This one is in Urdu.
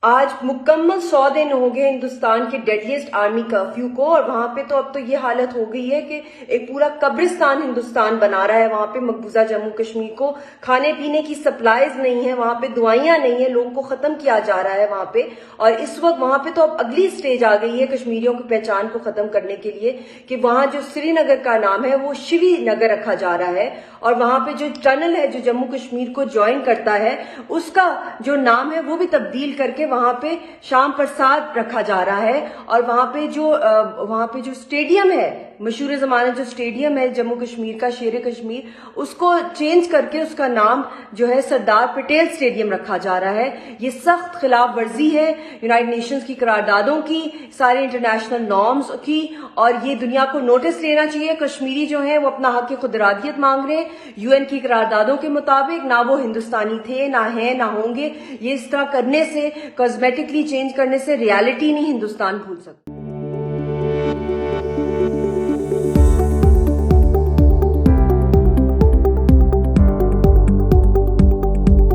آج مکمل 100 دن ہو گئے ہندوستان کے ڈیڈلیسٹ آرمی کرفیو کو، اور وہاں پہ تو اب تو یہ حالت ہو گئی ہے کہ ایک پورا قبرستان ہندوستان بنا رہا ہے۔ وہاں پہ مقبوضہ جموں کشمیر کو کھانے پینے کی سپلائیز نہیں ہے، وہاں پہ دوائیاں نہیں ہیں، لوگوں کو ختم کیا جا رہا ہے وہاں پہ۔ اور اس وقت وہاں پہ تو اب اگلی سٹیج آ گئی ہے کشمیریوں کی پہچان کو ختم کرنے کے لیے، کہ وہاں جو سری نگر کا نام ہے وہ شری نگر رکھا جا رہا ہے، اور وہاں پہ جو ٹنل ہے جو جموں کشمیر کو جوائن کرتا ہے اس کا جو نام ہے وہ بھی تبدیل کر کے وہاں پہ شام پرساد رکھا جا رہا ہے۔ اور وہاں پہ جو اسٹیڈیم ہے، مشہور زمانہ جو اسٹیڈیم ہے جموں کشمیر کا، شیر کشمیر، اس کو چینج کر کے اس کا نام جو ہے سردار پٹیل اسٹیڈیم رکھا جا رہا ہے۔ یہ سخت خلاف ورزی ہے یونائیٹڈ نیشنز کی قراردادوں کی، سارے انٹرنیشنل نارمز کی، اور یہ دنیا کو نوٹس لینا چاہیے۔ کشمیری جو ہیں وہ اپنا حق خود ارادیت مانگ رہے ہیں یو این کی قراردادوں کے مطابق، نہ وہ ہندوستانی تھے، نہ ہیں، نہ ہوں گے۔ یہ اس طرح کرنے سے، کاسمیٹکلی چینج کرنے سے ریالٹی نہیں ہندوستان بھول سکتا۔